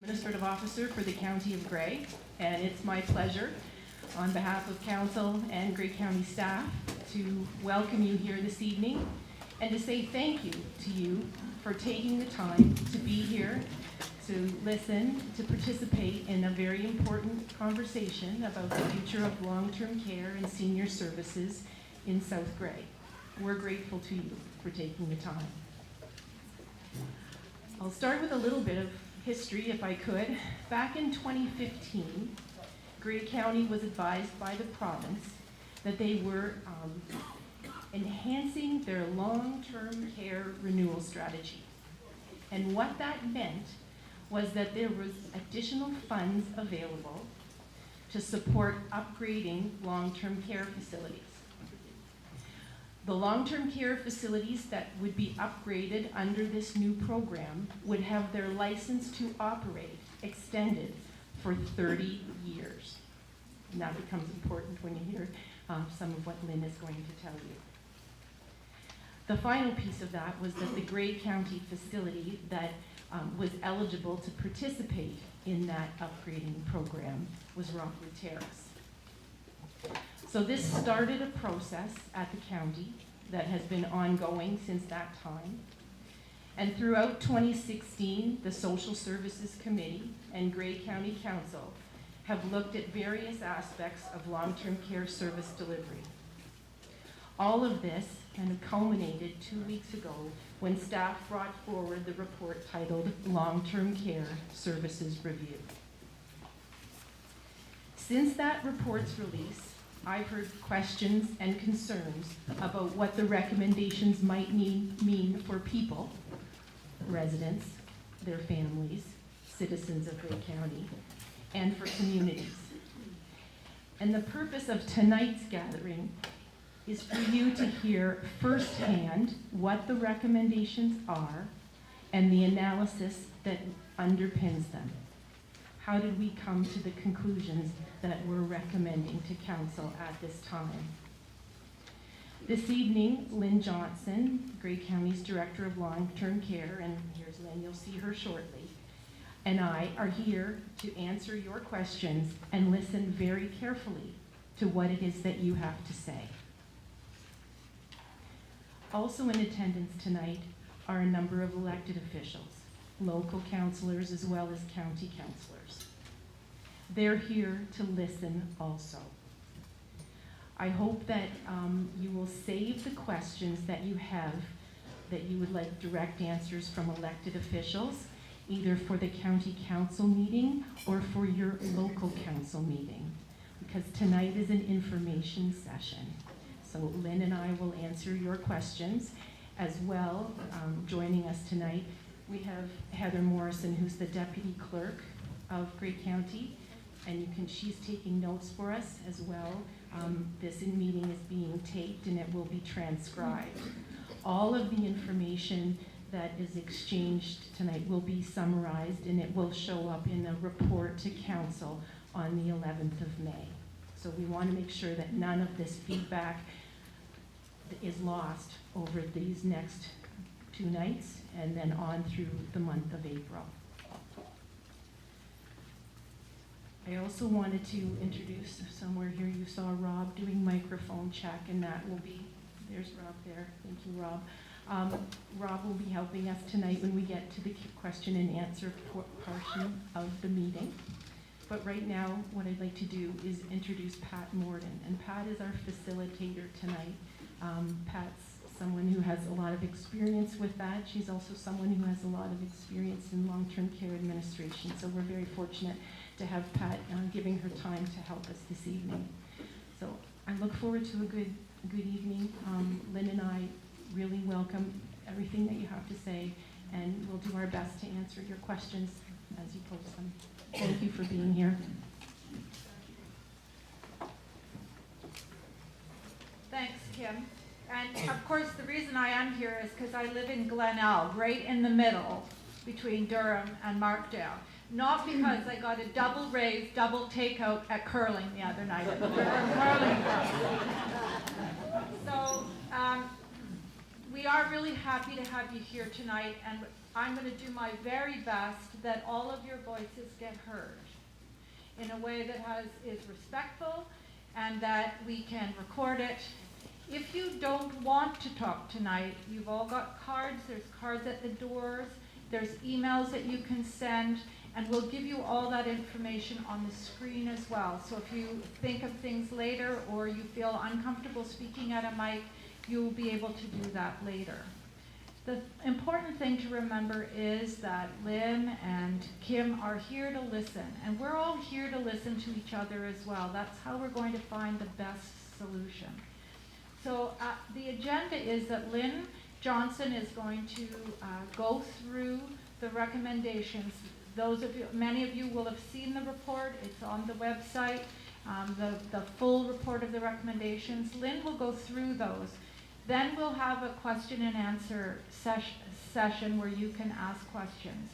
Administrative Officer for the County of Grey, and it's my pleasure on behalf of Council and Grey County staff to welcome you here this evening and to say thank you to you for taking the time to be here, to listen, to participate in a very important conversation about the future of long-term care and senior services in South Grey. We're grateful to you for taking the time. I'll start with a little bit of history, if I could. Back in 2015, Grey County was advised by the province that they were enhancing their long-term care renewal strategy. And what that meant was that there was additional funds available to support upgrading long-term care facilities. The long-term care facilities that would be upgraded under this new program would have their license to operate extended for 30 years. And that becomes important when you hear some of what Lynne is going to tell you. The final piece of that was that the Grey County facility that was eligible to participate in that upgrading program was Rockwood Terrace. So this started a process at the county that has been ongoing since that time. And throughout 2016, the Social Services Committee and Grey County Council have looked at various aspects of long-term care service delivery. All of this kind of culminated 2 weeks ago when staff brought forward the report titled Long-Term Care Services Review. Since that report's release, I've heard questions and concerns about what the recommendations might mean for people, residents, their families, citizens of Grey County, and for communities. And the purpose of tonight's gathering is for you to hear firsthand what the recommendations are and the analysis that underpins them. How did we come to the conclusions that we're recommending to Council at this time? This evening, Lynne Johnson, Grey County's Director of Long-Term Care, and here's Lynne, you'll see her shortly, and I are here to answer your questions and listen very carefully to what it is that you have to say. Also in attendance tonight are a number of elected officials, local councillors as well as county councillors. They're here to listen also. I hope that you will save the questions that you have that you would like direct answers from elected officials, either for the county council meeting or for your local council meeting, because tonight is an information session. So Lynne and I will answer your questions as well. Joining us tonight, we have Heather Morrison, who's the Deputy Clerk of Grey County, and she's taking notes for us as well. This meeting is being taped and it will be transcribed. All of the information that is exchanged tonight will be summarized and it will show up in a report to Council on the 11th of May. So we want to make sure that none of this feedback is lost over these next 2 nights and then on through the month of April. I also wanted to introduce, somewhere here you saw Rob doing microphone check, and that will be, there's Rob there, thank you Rob. Rob will be helping us tonight when we get to the question and answer portion of the meeting. But right now, what I'd like to do is introduce Pat Morden, and Pat is our facilitator tonight. Pat's someone who has a lot of experience with that. She's also someone who has a lot of experience in long-term care administration, so we're very fortunate to have Pat giving her time to help us this evening. So I look forward to a good evening. Lynne and I really welcome everything that you have to say, and we'll do our best to answer your questions as you pose them. Thank you for being here. Thanks, Kim. And of course, the reason I am here is because I live in Glenelg, right in the middle between Durham and Markdale. Not because I got a double raise, double takeout at curling the other night at the Durham Curling Club. So we we are really happy to have you here tonight, and I'm going to do my very best that all of your voices get heard in a way that is respectful and that we can record it. If you don't want to talk tonight, you've all got cards. There's cards at the doors. There's emails that you can send, and we'll give you all that information on the screen as well. So if you think of things later or you feel uncomfortable speaking at a mic, you'll be able to do that later. The important thing to remember is that Lynn and Kim are here to listen, and we're all here to listen to each other as well. That's how we're going to find the best solution. So the agenda is that Lynn Johnson is going to go through the recommendations. Many of you will have seen the report. It's on the website, the full report of the recommendations. Lynn will go through those. Then we'll have a question and answer session where you can ask questions.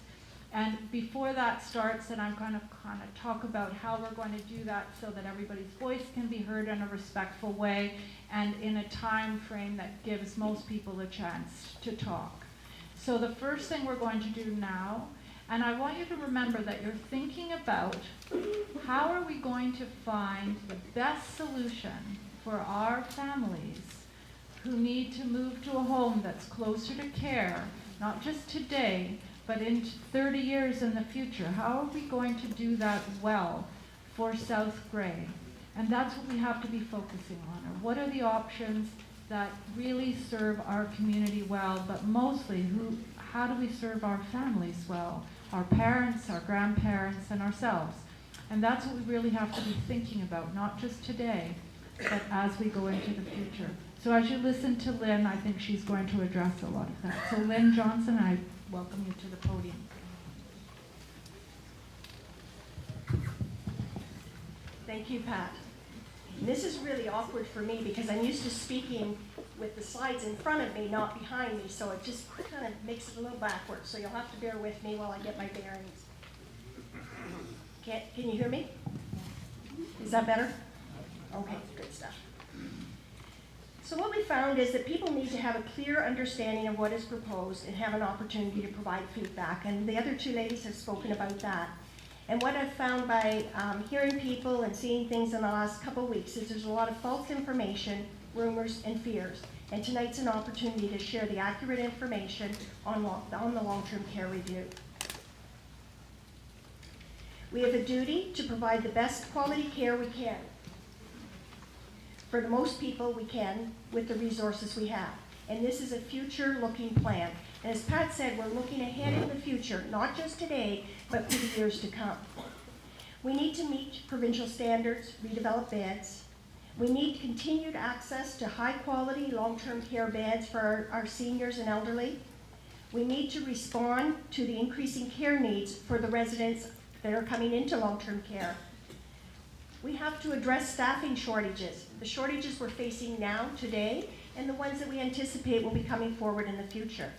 And before that starts, then I'm going to kind of talk about how we're going to do that so that everybody's voice can be heard in a respectful way and in a time frame that gives most people a chance to talk. So the first thing we're going to do now, and I want you to remember that you're thinking about how are we going to find the best solution for our families who need to move to a home that's closer to care, not just today, but in 30 years in the future. How are we going to do that well for South Grey? And that's what we have to be focusing on. Or what are the options that really serve our community well, but mostly how do we serve our families well? Our parents, our grandparents, and ourselves. And that's what we really have to be thinking about, not just today, but as we go into the future. So as you listen to Lynn, I think she's going to address a lot of that. So Lynn Johnson, I welcome you to the podium. Thank you, Pat. This is really awkward for me because I'm used to speaking with the slides in front of me, not behind me, so it just kind of makes it a little backwards. So you'll have to bear with me while I get my bearings. Can you hear me? Is that better? Okay, good stuff. So what we found is that people need to have a clear understanding of what is proposed and have an opportunity to provide feedback. And the other two ladies have spoken about that. And what I've found by hearing people and seeing things in the last couple of weeks is there's a lot of false information, rumors, and fears. And tonight's an opportunity to share the accurate information on the long-term care review. We have a duty to provide the best quality care we can. For the most people we can with the resources we have. And this is a future-looking plan. And as Pat said, we're looking ahead in the future, not just today, but for the years to come. We need to meet provincial standards, redevelop beds. We need continued access to high-quality long-term care beds for our seniors and elderly. We need to respond to the increasing care needs for the residents that are coming into long-term care. We have to address staffing shortages, the shortages we're facing now, today, and the ones that we anticipate will be coming forward in the future.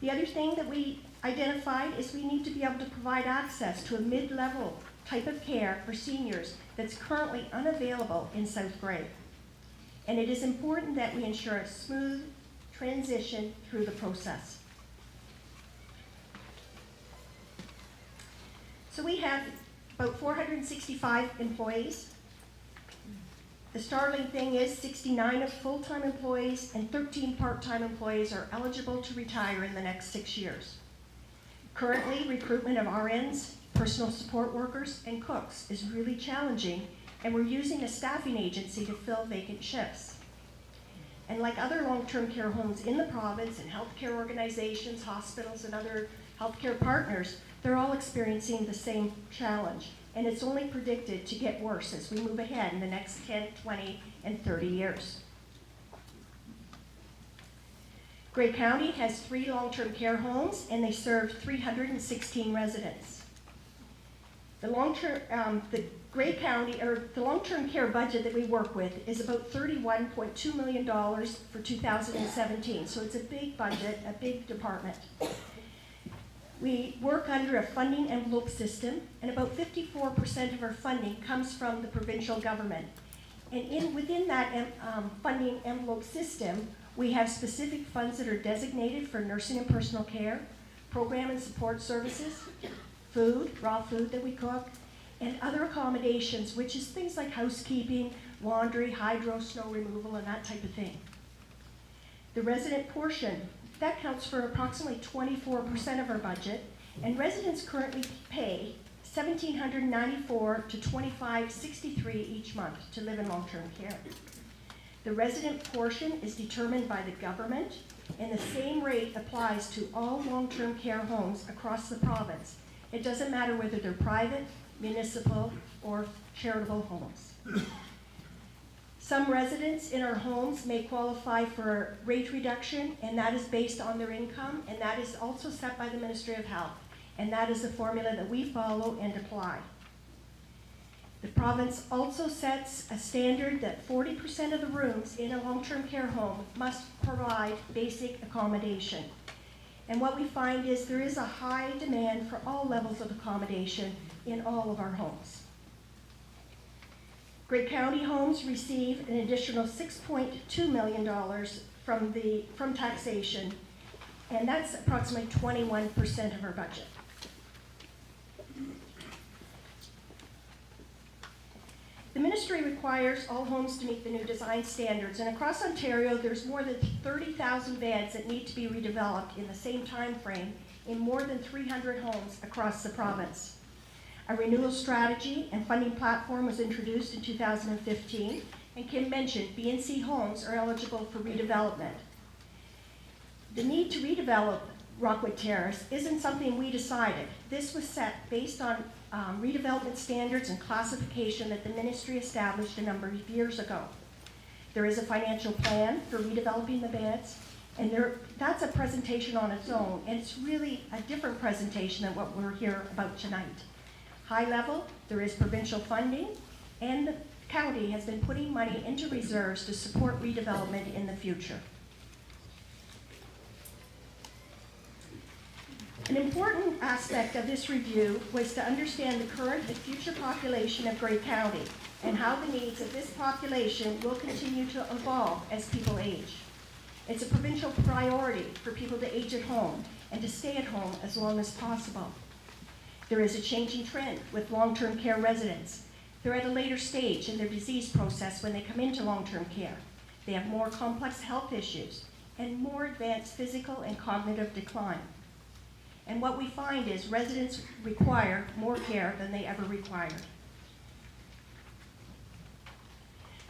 The other thing that we identified is we need to be able to provide access to a mid-level type of care for seniors that's currently unavailable in South Grey. And it is important that we ensure a smooth transition through the process. So we have about 465 employees. The startling thing is 69 of full-time employees and 13 part-time employees are eligible to retire in the next 6 years. Currently, recruitment of RNs, personal support workers, and cooks is really challenging, and we're using a staffing agency to fill vacant shifts. And like other long-term care homes in the province and healthcare organizations, hospitals, and other healthcare partners, they're all experiencing the same challenge. And it's only predicted to get worse as we move ahead in the next 10, 20, and 30 years. Grey County has 3 long-term care homes, and they serve 316 residents. The long-term care budget that we work with is about $31.2 million for 2017. So it's a big budget, a big department. We work under a funding envelope system, and about 54% of our funding comes from the provincial government. And within that funding envelope system, We have specific funds that are designated for nursing and personal care, program and support services, food, raw food that we cook, and other accommodations, which is things like housekeeping, laundry, hydro, snow removal, and that type of thing. The resident portion, that counts for approximately 24% of our budget, and residents currently pay $1,794 to $2,563 each month to live in long-term care. The resident portion is determined by the government, and the same rate applies to all long-term care homes across the province. It doesn't matter whether they're private, municipal, or charitable homes. Some residents in our homes may qualify for a rate reduction, and that is based on their income, and that is also set by the Ministry of Health, and that is the formula that we follow and apply. The province also sets a standard that 40% of the rooms in a long-term care home must provide basic accommodation. And what we find is there is a high demand for all levels of accommodation in all of our homes. Grey County homes receive an additional $6.2 million from taxation, and that's approximately 21% of our budget. The ministry requires all homes to meet the new design standards, and across Ontario, there's more than 30,000 beds that need to be redeveloped in the same time frame in more than 300 homes across the province. A renewal strategy and funding platform was introduced in 2015, and Kim mentioned BNC homes are eligible for redevelopment. The need to redevelop Rockwood Terrace isn't something we decided. This was set based on redevelopment standards and classification that the ministry established a number of years ago. There is a financial plan for redeveloping the beds, and that's a presentation on its own, and it's really a different presentation than what we're here about tonight. High level, there is provincial funding, and the county has been putting money into reserves to support redevelopment in the future. An important aspect of this review was to understand the current and future population of Grey County and how the needs of this population will continue to evolve as people age. It's a provincial priority for people to age at home and to stay at home as long as possible. There is a changing trend with long-term care residents. They're at a later stage in their disease process when they come into long-term care. They have more complex health issues and more advanced physical and cognitive decline. And what we find is residents require more care than they ever required.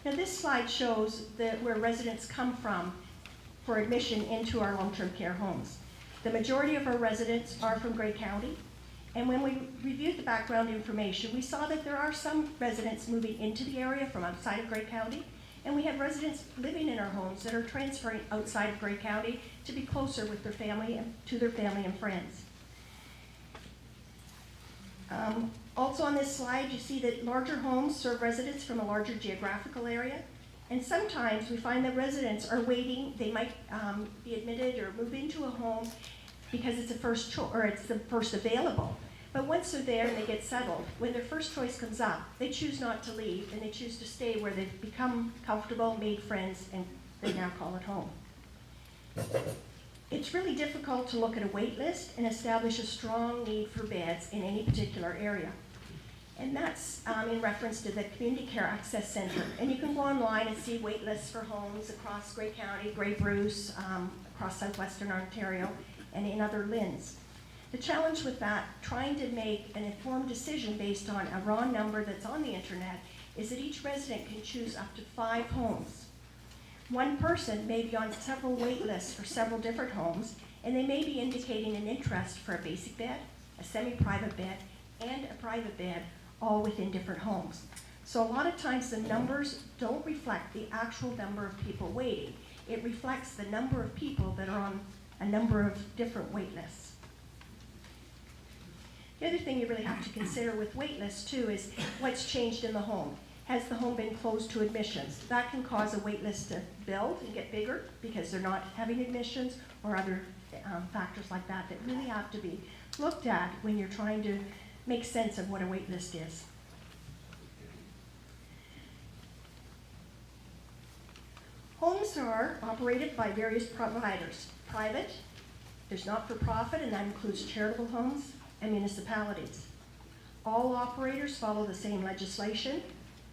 Now this slide shows where residents come from for admission into our long-term care homes. The majority of our residents are from Grey County, and when we reviewed the background information, we saw that there are some residents moving into the area from outside of Grey County, and we have residents living in our homes that are transferring outside of Grey County to be closer with their family and to their family and friends. Also on this slide, you see that larger homes serve residents from a larger geographical area, and sometimes we find that residents are waiting. They might be admitted or move into a home because it's it's the first available. But once they're there and they get settled, when their first choice comes up, they choose not to leave, and they choose to stay where they've become comfortable, made friends, and they now call it home. It's really difficult to look at a wait list and establish a strong need for beds in any particular area. And that's in reference to the Community Care Access Center. And you can go online and see wait lists for homes across Grey County, Grey Bruce, across southwestern Ontario, and in other LHINs. The challenge with that, trying to make an informed decision based on a raw number that's on the internet, is that each resident can choose up to 5 homes. One person may be on several wait lists for several different homes, and they may be indicating an interest for a basic bed, a semi-private bed, and a private bed, all within different homes. So a lot of times the numbers don't reflect the actual number of people waiting. It reflects the number of people that are on a number of different wait lists. The other thing you really have to consider with wait lists too is what's changed in the home. Has the home been closed to admissions? That can cause a wait list to build and get bigger because they're not having admissions, or other factors like that that really have to be looked at when you're trying to make sense of what a wait list is. Homes are operated by various providers. Private, there's not-for-profit, and that includes charitable homes and municipalities. All operators follow the same legislation,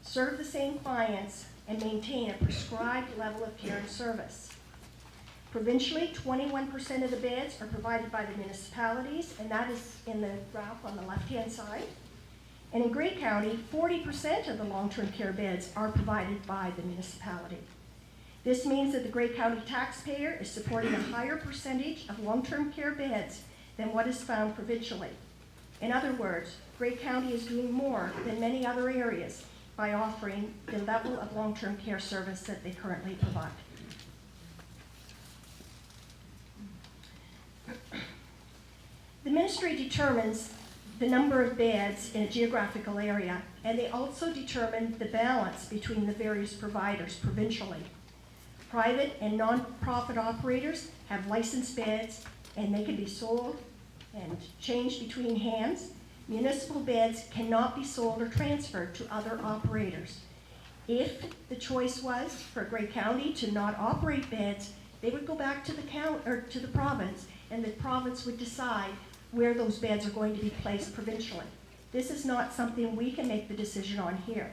serve the same clients, and maintain a prescribed level of care and service. Provincially, 21% of the beds are provided by the municipalities, and that is in the graph on the left-hand side. And in Grey County, 40% of the long-term care beds are provided by the municipality. This means that the Grey County taxpayer is supporting a higher percentage of long-term care beds than what is found provincially. In other words, Grey County is doing more than many other areas by offering the level of long-term care service that they currently provide. The ministry determines the number of beds in a geographical area, and they also determine the balance between the various providers provincially. Private and non-profit operators have licensed beds, and they can be sold and changed between hands. Municipal beds cannot be sold or transferred to other operators. If the choice was for Grey County to not operate beds, they would go back to the province, and the province would decide where those beds are going to be placed provincially. This is not something we can make the decision on here.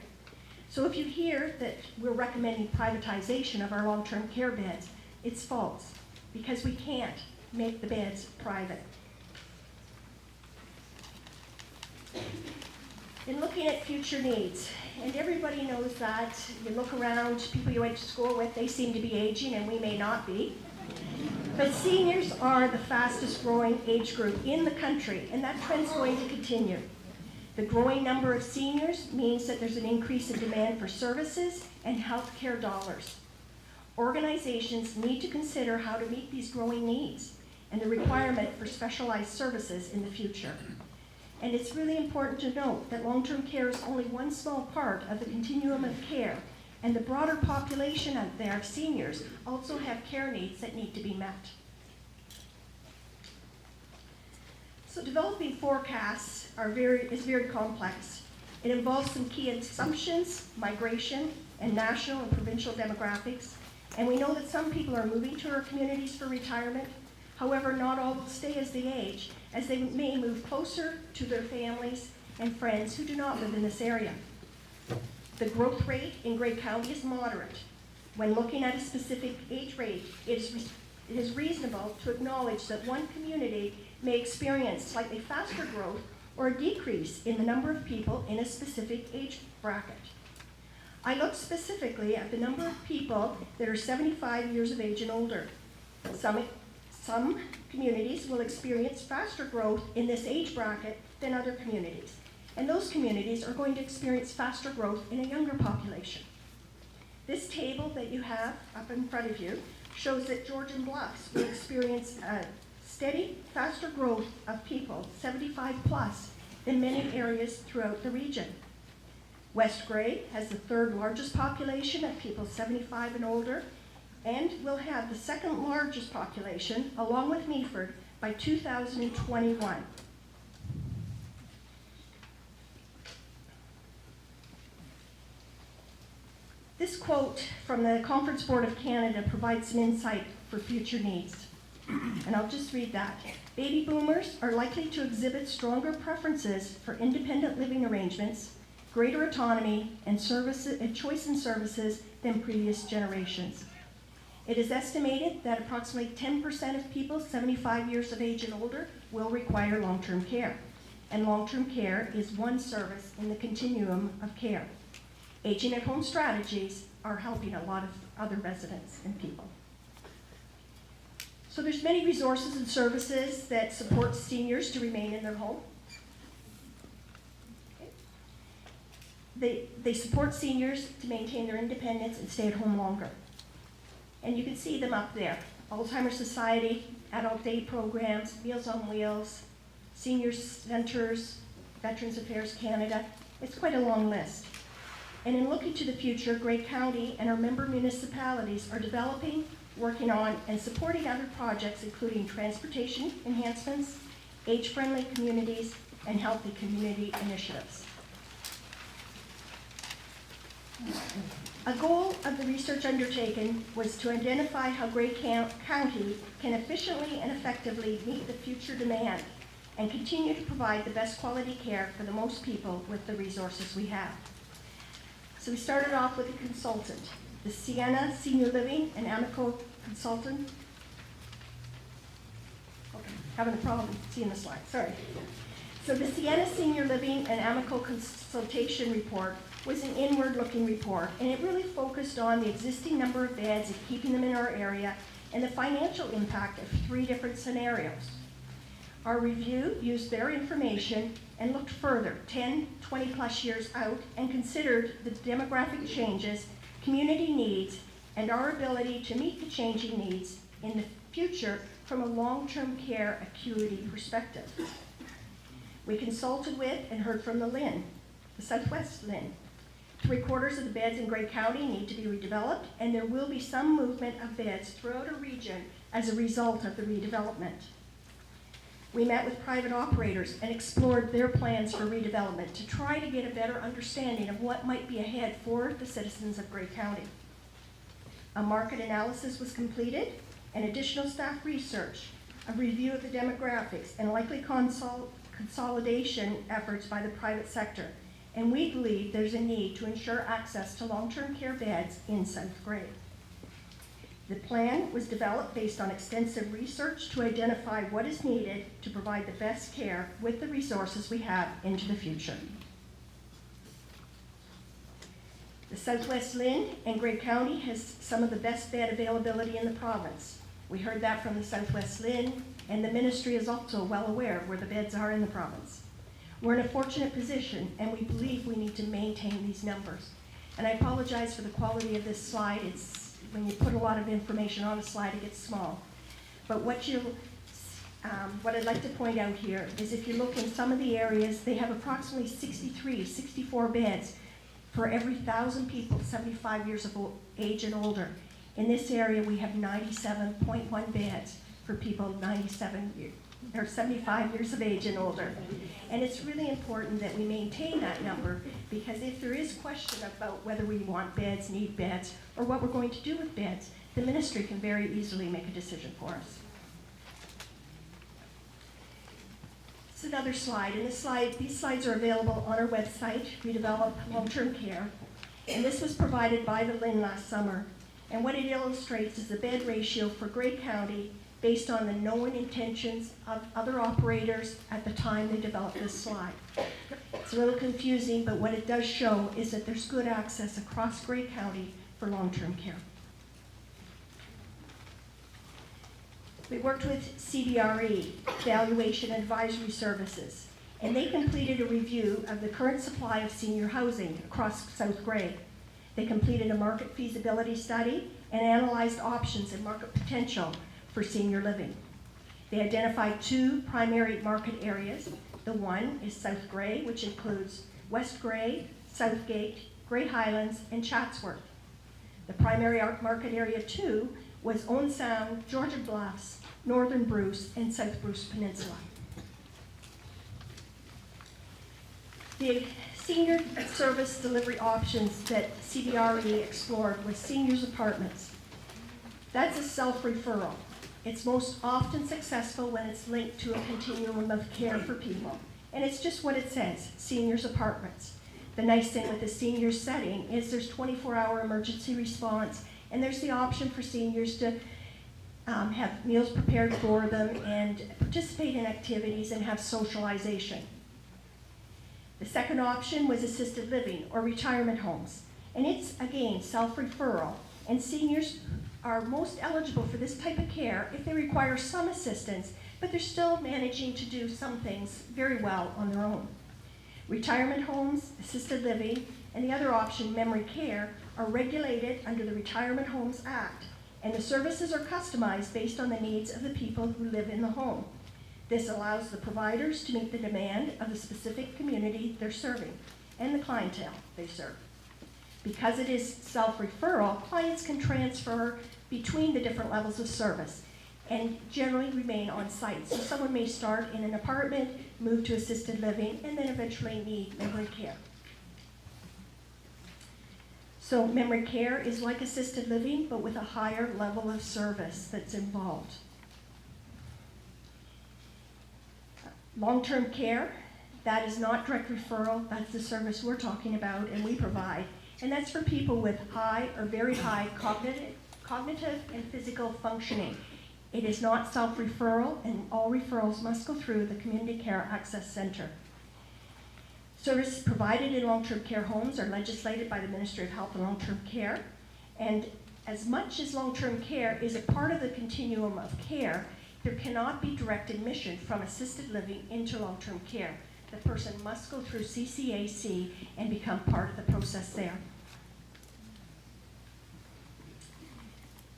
So if you hear that we're recommending privatization of our long-term care beds, it's false, because we can't make the beds private. In looking at future needs, and everybody knows that, you look around, people you went to school with, they seem to be aging, and we may not be. But seniors are the fastest growing age group in the country, and that trend's going to continue. The growing number of seniors means that there's an increase in demand for services and health care dollars. Organizations need to consider how to meet these growing needs and the requirement for specialized services in the future. And it's really important to note that long-term care is only one small part of the continuum of care, and the broader population out there of seniors also have care needs that need to be met. So developing forecasts is very complex. It involves some key assumptions, migration, and national and provincial demographics. And we know that some people are moving to our communities for retirement. However, not all will stay as they age, as they may move closer to their families and friends who do not live in this area. The growth rate in Grey County is moderate. When looking at a specific age rate, it is reasonable to acknowledge that one community may experience slightly faster growth or a decrease in the number of people in a specific age bracket. I looked specifically at the number of people that are 75 years of age and older. Some communities will experience faster growth in this age bracket than other communities. And those communities are going to experience faster growth in a younger population. This table that you have up in front of you shows that Georgian Bluffs will experience a steady, faster growth of people, 75 plus, in many areas throughout the region. West Grey has the third largest population of people 75 and older, and will have the second largest population, along with Meaford, by 2021. This quote from the Conference Board of Canada provides some insight for future needs. And I'll just read that. Baby boomers are likely to exhibit stronger preferences for independent living arrangements, greater autonomy, and choice in services than previous generations. It is estimated that approximately 10% of people 75 years of age and older will require long-term care. And long-term care is one service in the continuum of care. Aging at home strategies are helping a lot of other residents and people. So there's many resources and services that support seniors to remain in their home. They support seniors to maintain their independence and stay at home longer. And you can see them up there. Alzheimer's Society, Adult Day Programs, Meals on Wheels, Senior Centers, Veterans Affairs Canada. It's quite a long list. And in looking to the future, Grey County and our member municipalities are developing, working on, and supporting other projects including transportation enhancements, age-friendly communities, and healthy community initiatives. A goal of the research undertaken was to identify how Grey County can efficiently and effectively meet the future demand and continue to provide the best quality care for the most people with the resources we have. So we started off with a consultant, the Sienna Senior Living and Amico consultant. Okay, having a problem seeing the slide, sorry. So the Sienna Senior Living and Amico consultation report was an inward-looking report, and it really focused on the existing number of beds and keeping them in our area and the financial impact of 3 different scenarios. Our review used their information and looked further, 10, 20 plus years out, and considered the demographic changes, community needs, and our ability to meet the changing needs in the future from a long-term care acuity perspective. We consulted with and heard from the Lynne, the Southwest Lynne. 3/4 of the beds in Grey County need to be redeveloped, and there will be some movement of beds throughout a region as a result of the redevelopment. We met with private operators and explored their plans for redevelopment to try to get a better understanding of what might be ahead for the citizens of Grey County. A market analysis was completed, and additional staff research, a review of the demographics, and likely consolidation efforts by the private sector. And we believe there's a need to ensure access to long-term care beds in South Grey. The plan was developed based on extensive research to identify what is needed to provide the best care with the resources we have into the future. The Southwest Lynne and Grey County has some of the best bed availability in the province. We heard that from the Southwest Lynne, and the ministry is also well aware of where the beds are in the province. We're in a fortunate position, and we believe we need to maintain these numbers. And I apologize for the quality of this slide. When you put a lot of information on a slide, it gets small. But what I'd like to point out here is if you look in some of the areas, they have approximately 63, 64 beds for every 1,000 people 75 years of age and older. In this area, we have 97.1 beds for people 75 years of age and older. And it's really important that we maintain that number, because if there is question about whether we want beds, need beds, or what we're going to do with beds, the ministry can very easily make a decision for us. It's another slide, and these slides are available on our website, Redevelop Long-Term Care, and this was provided by the Lynne last summer. And what it illustrates is the bed ratio for Grey County based on the known intentions of other operators at the time they developed this slide. It's a little confusing, but what it does show is that there's good access across Grey County for long-term care. We worked with CBRE, Valuation Advisory Services, and they completed a review of the current supply of senior housing across South Grey. They completed a market feasibility study and analyzed options and market potential for senior living. They identified 2 primary market areas. The one is South Grey, which includes West Grey, Southgate, Grey Highlands, and Chatsworth. The primary market area 2 was Owen Sound, Georgia Bluffs, Northern Bruce, and South Bruce Peninsula. The senior service delivery options that CBRE explored was seniors apartments. That's a self-referral. It's most often successful when it's linked to a continuum of care for people. And it's just what it says, seniors apartments. The nice thing with the senior setting is there's 24-hour emergency response, and there's the option for seniors to have meals prepared for them and participate in activities and have socialization. The second option was assisted living or retirement homes. And it's, again, self-referral. And seniors are most eligible for this type of care if they require some assistance, but they're still managing to do some things very well on their own. Retirement homes, assisted living, and the other option, memory care, are regulated under the Retirement Homes Act, and the services are customized based on the needs of the people who live in the home. This allows the providers to meet the demand of the specific community they're serving and the clientele they serve. Because it is self-referral, clients can transfer between the different levels of service and generally remain on site. So someone may start in an apartment, move to assisted living, and then eventually need memory care. So memory care is like assisted living, but with a higher level of service that's involved. Long-term care, that is not direct referral, that's the service we're talking about and we provide. And that's for people with high or very high cognitive and physical functioning. It is not self-referral, and all referrals must go through the Community Care Access Center. Services provided in long-term care homes are legislated by the Ministry of Health and Long-Term Care. And as much as long-term care is a part of the continuum of care, there cannot be direct admission from assisted living into long-term care. The person must go through CCAC and become part of the process there.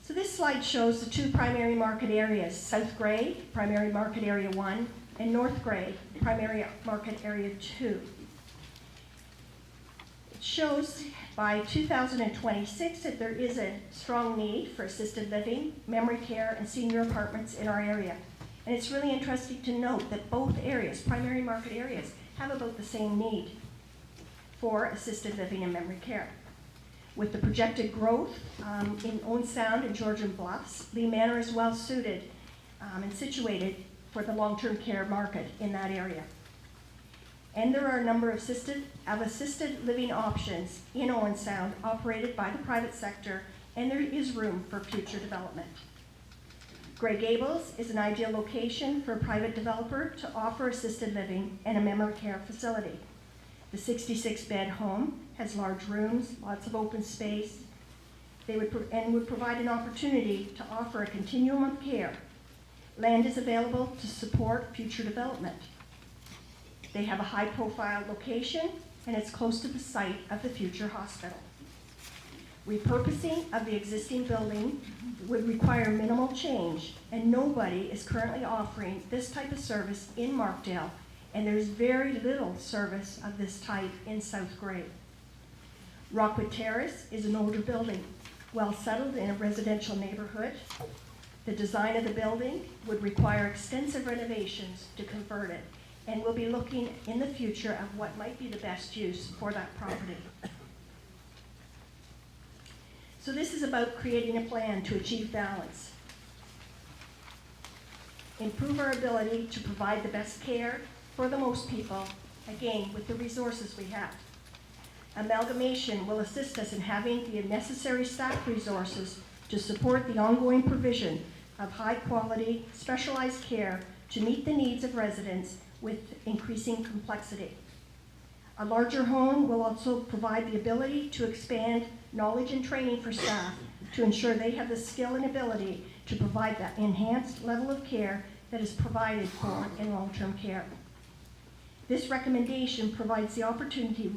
So this slide shows the two primary market areas, South Grey, Primary Market Area 1, and North Grey, Primary Market Area 2. It shows by 2026 that there is a strong need for assisted living, memory care, and senior apartments in our area. And it's really interesting to note that both areas, primary market areas, have about the same need for assisted living and memory care. With the projected growth in Owen Sound and Georgian Bluffs, Lee Manor is well suited and situated for the long-term care market in that area. And there are a number of assisted living options in Owen Sound operated by the private sector, and there is room for future development. Grey Gables is an ideal location for a private developer to offer assisted living and a memory care facility. The 66-bed home has large rooms, lots of open space. They would provide an opportunity to offer a continuum of care. Land is available to support future development. They have a high-profile location, and it's close to the site of the future hospital. Repurposing of the existing building would require minimal change, and nobody is currently offering this type of service in Markdale, and there's very little service of this type in South Grey. Rockwood Terrace is an older building, well settled in a residential neighborhood. The design of the building would require extensive renovations to convert it, and we'll be looking in the future at what might be the best use for that property. So this is about creating a plan to achieve balance. Improve our ability to provide the best care for the most people, again, with the resources we have. Amalgamation will assist us in having the necessary staff resources to support the ongoing provision of high-quality, specialized care to meet the needs of residents with increasing complexity. A larger home will also provide the ability to expand knowledge and training for staff to ensure they have the skill and ability to provide that enhanced level of care that is provided for in long-term care. This recommendation provides the opportunity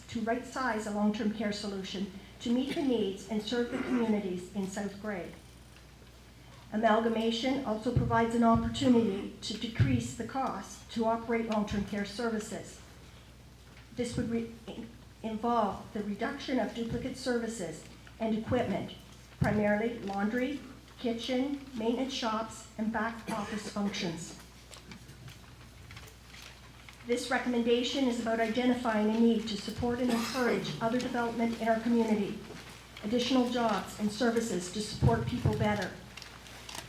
to right-size a long-term care solution to meet the needs and serve the communities in South Grey. Amalgamation also provides an opportunity to decrease the cost to operate long-term care services. This would involve the reduction of duplicate services and equipment, primarily laundry, kitchen, maintenance shops, and back office functions. This recommendation is about identifying a need to support and encourage other development in our community, additional jobs and services to support people better.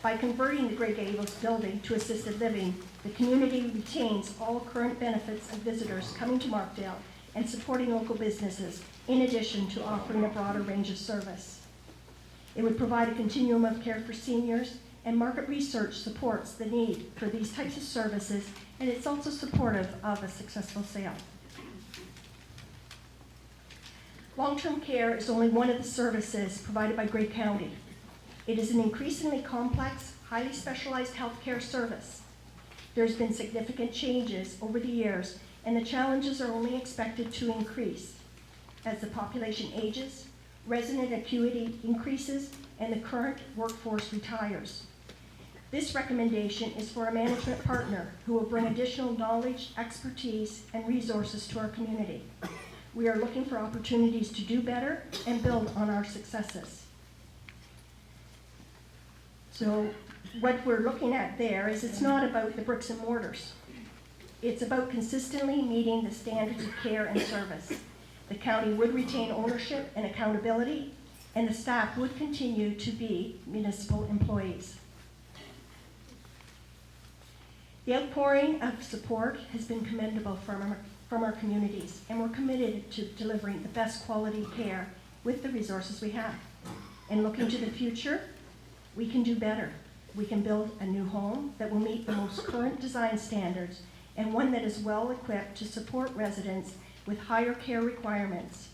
By converting the Grey Gables building to assisted living, the community retains all current benefits of visitors coming to Markdale and supporting local businesses, in addition to offering a broader range of service. It would provide a continuum of care for seniors, and market research supports the need for these types of services, and it's also supportive of a successful sale. Long-term care is only one of the services provided by Grey County. It is an increasingly complex, highly specialized healthcare service. There's been significant changes over the years, and the challenges are only expected to increase as the population ages, resident acuity increases, and the current workforce retires. This recommendation is for a management partner who will bring additional knowledge, expertise, and resources to our community. We are looking for opportunities to do better and build on our successes. So what we're looking at there is it's not about the bricks and mortars. It's about consistently meeting the standards of care and service. The county would retain ownership and accountability, and the staff would continue to be municipal employees. The outpouring of support has been commendable from our communities, and we're committed to delivering the best quality care with the resources we have. And looking to the future, we can do better. We can build a new home that will meet the most current design standards and one that is well equipped to support residents with higher care requirements.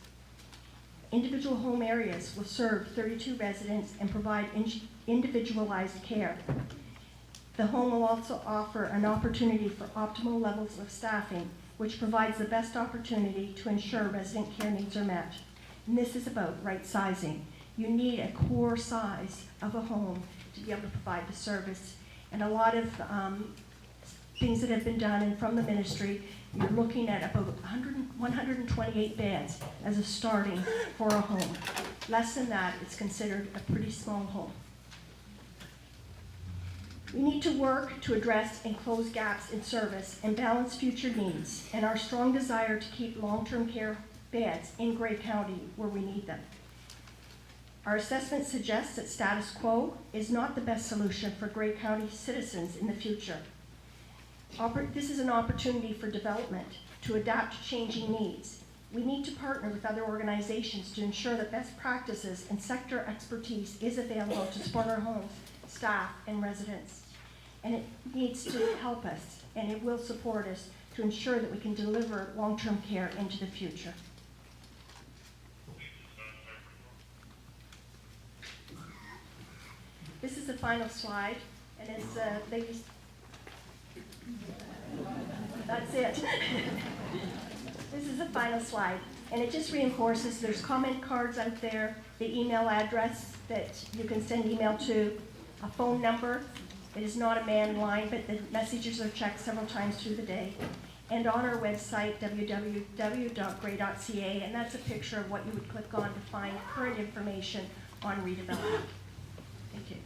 Individual home areas will serve 32 residents and provide individualized care. The home will also offer an opportunity for optimal levels of staffing, which provides the best opportunity to ensure resident care needs are met. And this is about right sizing. You need a core size of a home to be able to provide the service. And a lot of things that have been done, and from the ministry, you're looking at about 128 beds as a starting for a home. Less than that, it's considered a pretty small home. We need to work to address and close gaps in service and balance future needs, and our strong desire to keep long-term care beds in Grey County where we need them. Our assessment suggests that status quo is not the best solution for Grey County citizens in the future. This is an opportunity for development to adapt to changing needs. We need to partner with other organizations to ensure that best practices and sector expertise is available to support our homes, staff, and residents. And it needs to help us, and it will support us to ensure that we can deliver long-term care into the future. This is the final slide, and it's ladies. That's it. This is the final slide, and it just reinforces there's comment cards out there, the email address that you can send email to, a phone number. It is not a manned line, but the messages are checked several times through the day. And on our website, www.grey.ca, and that's a picture of what you would click on to find current information on redevelopment. Thank you.